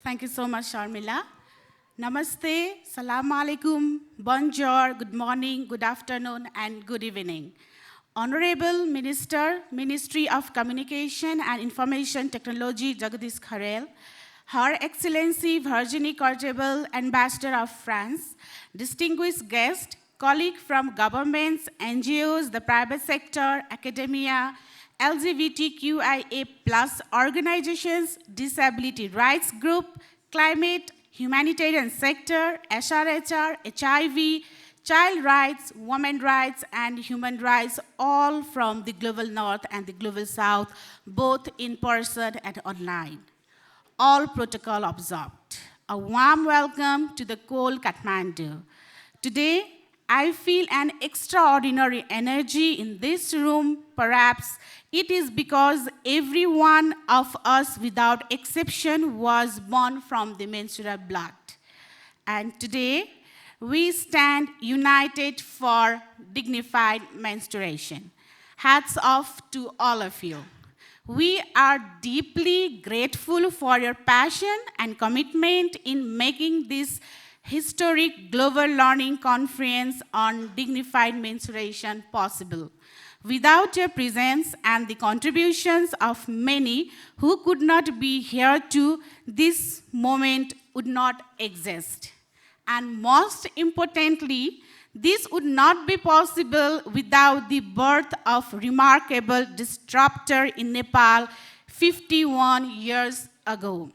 Thank you so much, Sharmila. Namaste, salam alaikum, bonjour, good morning, good afternoon, and good evening. Honorable Minister, Ministry of Communication and Information Technology, 𝐶𝐢𝐿𝐼, Her Excellency Virginie Courtable, Ambassador of France, distinguished guests, colleagues from governments, NGOs, the private sector, academia, LGBTQIA+ organizations, disability rights group, climate, humanitarian sector, SRHR, HIV, child rights, women rights, and human rights, all from the global north and the global south, both in person and online. All protocol observed. A warm welcome to the cold Kathmandu. Today, I feel an extraordinary energy in this room. Perhaps it is because every one of us, without exception, was born from the menstrual blood. And today, we stand united for dignified menstruation. Hats off to all of you. We are deeply grateful for your passion and commitment in making this historic global learning conference on dignified menstruation possible. Without your presence and the contributions of many who could not be here too, this moment would not exist. And most importantly, this would not be possible without the birth of remarkable disruptor in Nepal 51 years ago.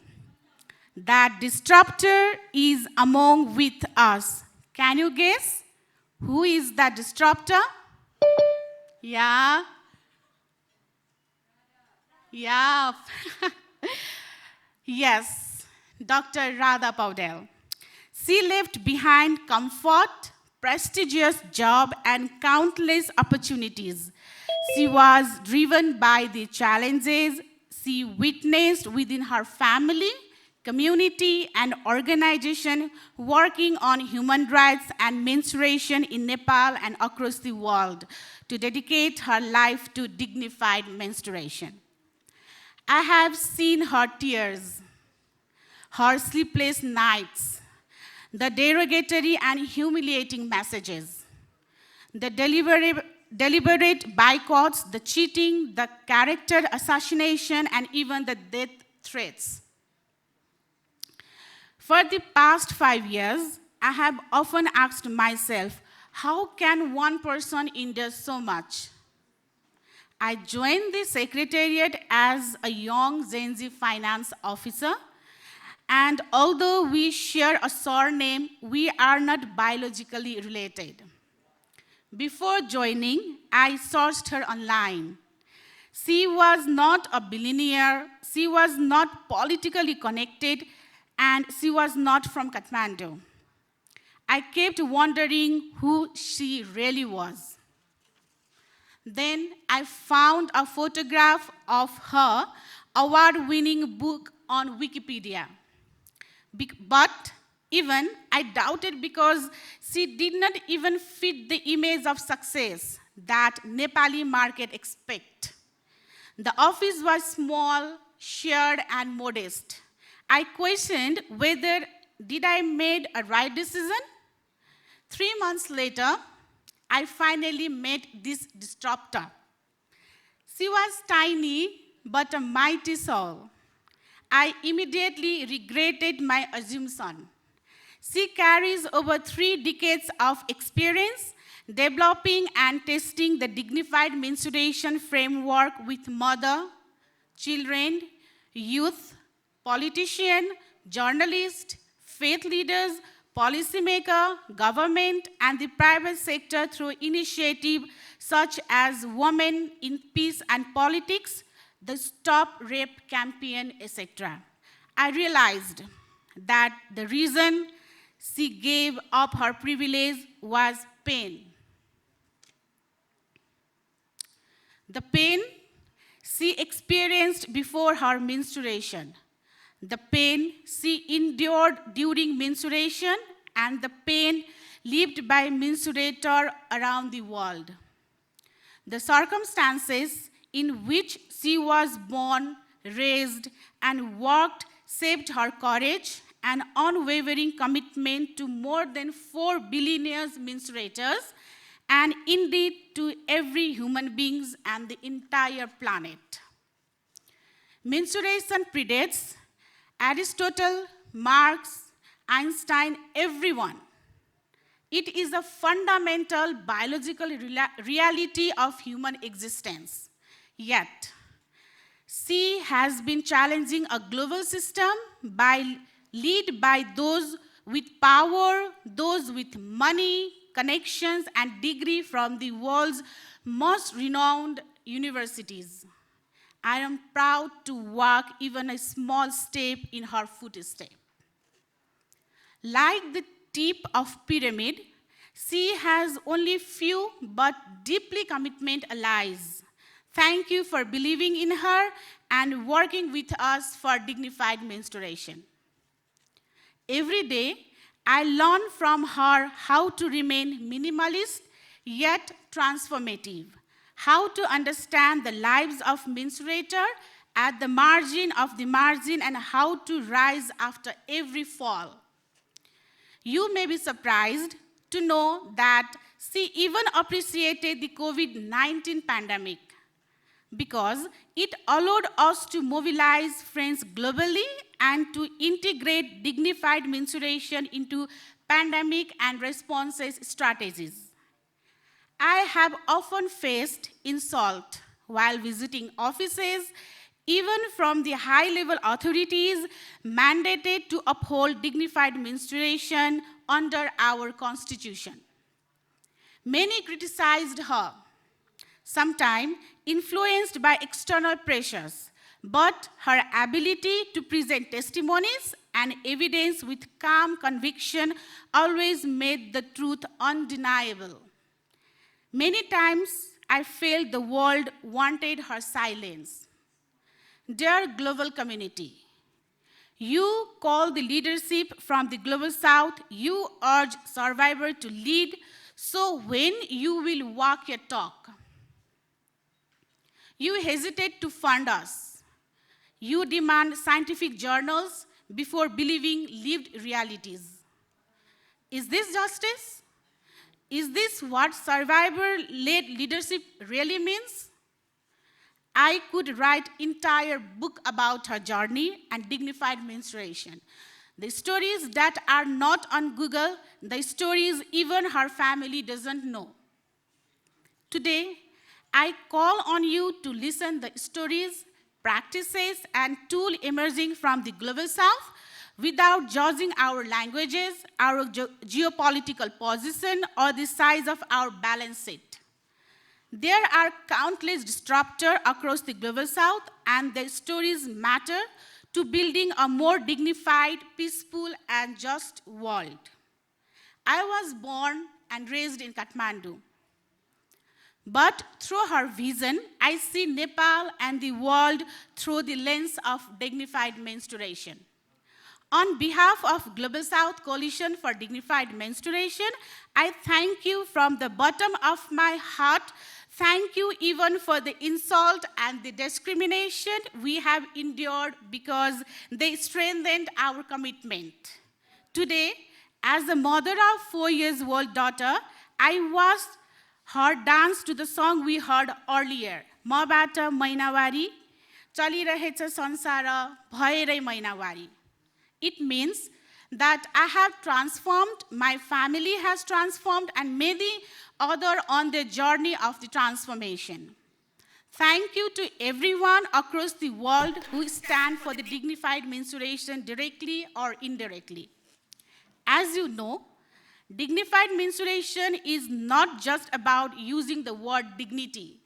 That disruptor is among with us. Can you guess who is that disruptor? Yeah. Yes, Dr. Radha Poudel. She left behind comfort, prestigious job, and countless opportunities. She was driven by the challenges she witnessed within her family, community, and organization working on human rights and menstruation in Nepal and across the world to dedicate her life to dignified menstruation. I have seen her tears, her sleepless nights, the derogatory and humiliating messages, the deliberate boycotts, the cheating, the character assassination, and even the death threats. For the past 5 years, I have often asked myself, how can one person endure so much? I joined the Secretariat as a young Gen Z finance officer, and although we share a surname, we are not biologically related. Before joining, I searched her online. She was not a billionaire, she was not politically connected, and she was not from Kathmandu. I kept wondering who she really was. Then I found a photograph of her award-winning book on Wikipedia. But even I doubted because she did not even fit the image of success that Nepali market expect. The office was small, shared, and modest. I questioned whether did I made a right decision. 3 months later, I finally met this disruptor. She was tiny, but a mighty soul. I immediately regretted my assumption. She carries over 3 decades of experience developing and testing the dignified menstruation framework with mother, children, youth, politicians, journalists, faith leaders, policymakers, government, and the private sector through initiatives such as Women in Peace and Politics, the Stop Rape campaign, etc. I realized that the reason she gave up her privilege was pain. The pain she experienced before her menstruation, the pain she endured during menstruation, and the pain lived by menstruators around the world. The circumstances in which she was born, raised, and worked shaped her courage and unwavering commitment to more than 4 billion menstruators, and indeed to every human being and the entire planet. Menstruation predates Aristotle, Marx, Einstein, everyone. It is a fundamental biological reality of human existence. Yet, she has been challenging a global system led by those with power, those with money, connections, and degree from the world's most renowned universities. I am proud to walk even a small step in her footsteps. Like the tip of pyramid, she has only few but deeply committed allies. Thank you for believing in her and working with us for dignified menstruation. Every day, I learn from her how to remain minimalist yet transformative, how to understand the lives of menstruator at the margin of the margin, and how to rise after every fall. You may be surprised to know that she even appreciated the COVID-19 pandemic because it allowed us to mobilize friends globally and to integrate dignified menstruation into pandemic and responses strategies. I have often faced insult while visiting offices, even from the high-level authorities mandated to uphold dignified menstruation under our Constitution. Many criticized her, sometimes influenced by external pressures, but her ability to present testimonies and evidence with calm conviction always made the truth undeniable. Many times, I felt the world wanted her silence. Dear global community, you call the leadership from the Global South, you urge survivors to lead, so when you will walk your talk? You hesitate to fund us. You demand scientific journals before believing lived realities. Is this justice? Is this what survivor-led leadership really means? I could write entire book about her journey and dignified menstruation. The stories that are not on Google, the stories even her family doesn't know. Today, I call on you to listen the stories, practices, and tools emerging from the Global South without judging our languages, our geopolitical position, or the size of our balance sheet. There are countless disruptors across the Global South, and their stories matter to building a more dignified, peaceful, and just world. I was born and raised in Kathmandu. But through her vision, I see Nepal and the world through the lens of dignified menstruation. On behalf of Global South Coalition for Dignified Menstruation, I thank you from the bottom of my heart. Thank you even for the insult and the discrimination we have endured because they strengthened our commitment. Today, as a mother of 4-year-old daughter, I watched her dance to the song we heard earlier, मबाट महिनावारी चलिरहेछ संसार भएरै महिनावारी. It means that I have transformed, my family has transformed, and many others on the journey of the transformation. Thank you to everyone across the world who stand for the dignified menstruation directly or indirectly. As you know, dignified menstruation is not just about using the word dignity.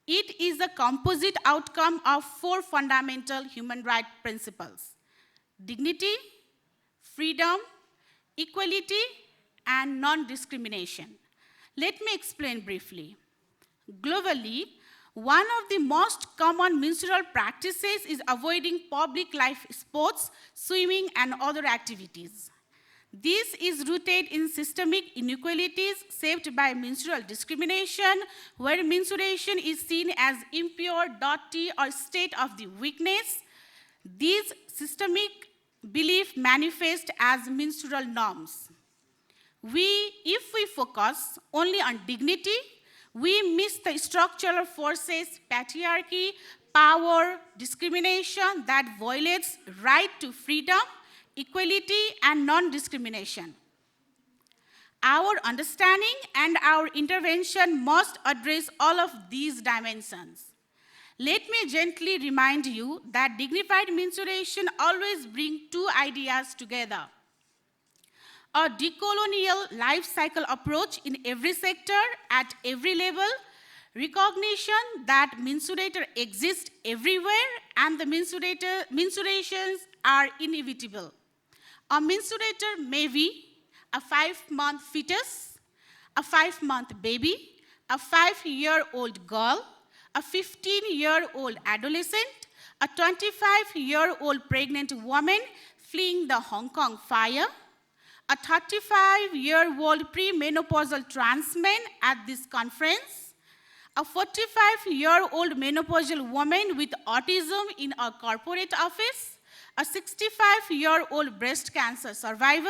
It is a composite outcome of 4 fundamental human rights principles: dignity, freedom, equality, and non-discrimination. Let me explain briefly. Globally, one of the most common menstrual practices is avoiding public life sports, swimming, and other activities. This is rooted in systemic inequalities shaped by menstrual discrimination, where menstruation is seen as impure, dirty, or state of the weakness. These systemic beliefs manifest as menstrual norms. If we focus only on dignity, we miss the structural forces, patriarchy, power, discrimination that violates right to freedom, equality, and non-discrimination. Our understanding and our intervention must address all of these dimensions. Let me gently remind you that dignified menstruation always brings two ideas together. A decolonial life cycle approach in every sector, at every level, recognition that menstruators exist everywhere and the menstruations are inevitable. A menstruator may be a 5-month fetus, a 5-month baby, a 5-year-old girl, a 15-year-old adolescent, a 25-year-old pregnant woman fleeing the Hong Kong fire, a 35-year-old premenopausal trans man at this conference, a 45-year-old menopausal woman with autism in a corporate office, a 65-year-old breast cancer survivor,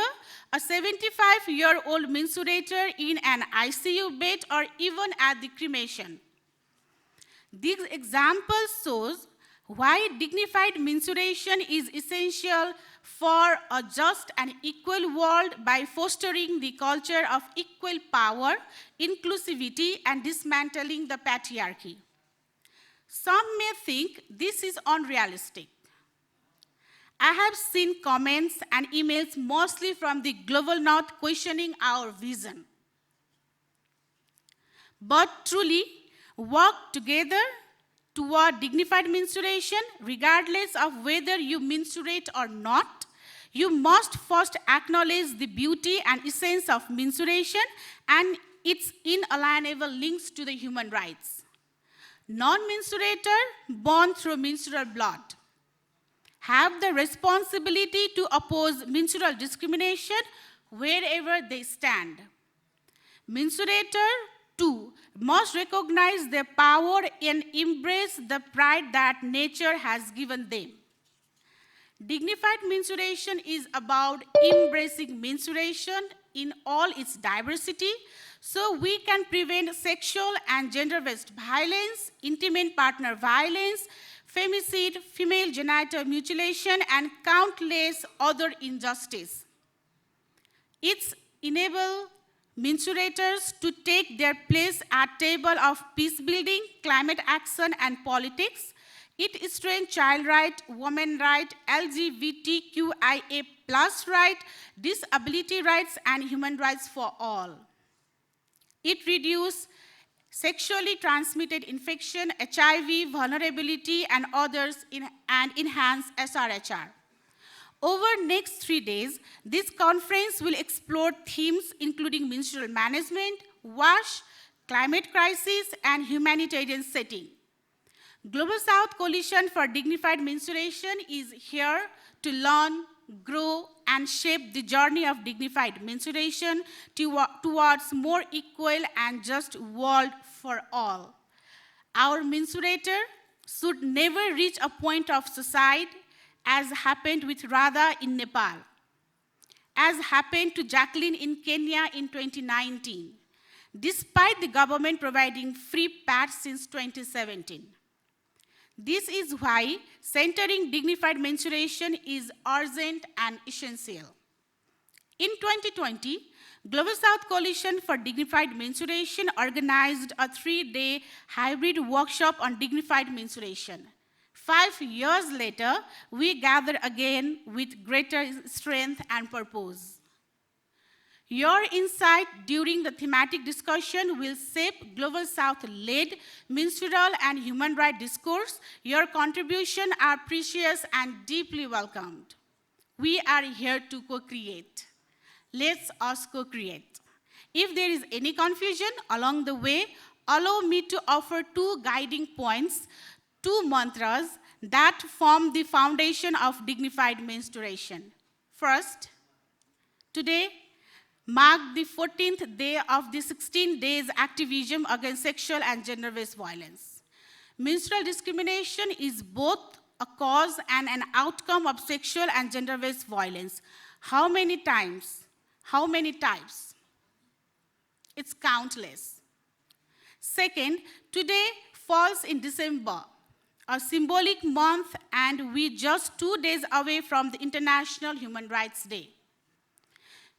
a 75-year-old menstruator in an ICU bed, or even at the cremation. These examples shows why dignified menstruation is essential for a just and equal world by fostering the culture of equal power, inclusivity, and dismantling the patriarchy. Some may think this is unrealistic. I have seen comments and emails mostly from the global north questioning our vision. But truly, work together toward dignified menstruation, regardless of whether you menstruate or not. You must first acknowledge the beauty and essence of menstruation and its inalienable links to the human rights. Non-menstruator born through menstrual blood have the responsibility to oppose menstrual discrimination wherever they stand. Menstruator, too, must recognize their power and embrace the pride that nature has given them. Dignified menstruation is about embracing menstruation in all its diversity so we can prevent sexual and gender-based violence, intimate partner violence, femicide, female genital mutilation, and countless other injustices. It's enable menstruators to take their place at table of peace building, climate action, and politics. It strengthens child rights, women rights, LGBTQIA+ rights, disability rights, and human rights for all. It reduces sexually transmitted infection, HIV, vulnerability, and others, and enhance SRHR. Over next 3 days, this conference will explore themes including menstrual management, WASH, climate crisis, and humanitarian setting. Global South Coalition for Dignified Menstruation is here to learn, grow, and shape the journey of dignified menstruation towards more equal and just world for all. Our menstruator should never reach a point of suicide, as happened with Radha in Nepal, as happened to Jacqueline in Kenya in 2019, despite the government providing free pads since 2017. This is why centering dignified menstruation is urgent and essential. In 2020, Global South Coalition for Dignified Menstruation organized a 3-day hybrid workshop on dignified menstruation. 5 years later, we gather again with greater strength and purpose. Your insight during the thematic discussion will shape Global South-led menstrual and human rights discourse. Your contributions are precious and deeply welcomed. We are here to co-create. Let's us co-create. If there is any confusion along the way, allow me to offer 2 guiding points, 2 mantras that form the foundation of dignified menstruation. First, today, mark the 14th day of the 16 days activism against sexual and gender-based violence. Menstrual discrimination is both a cause and an outcome of sexual and gender-based violence. How many times? How many types? It's countless. Second, today falls in December, a symbolic month, and we're just 2 days away from the International Human Rights Day.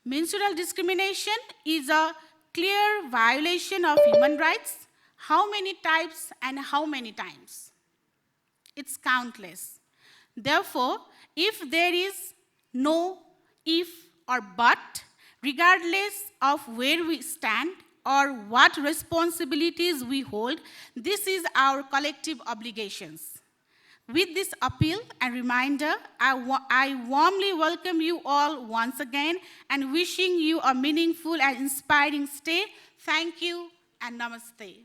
Menstrual discrimination is a clear violation of human rights. How many types and how many times? It's countless. Therefore, if there is no if or but, regardless of where we stand or what responsibilities we hold, this is our collective obligations. With this appeal and reminder, I warmly welcome you all once again and wishing you a meaningful and inspiring stay. Thank you and namaste.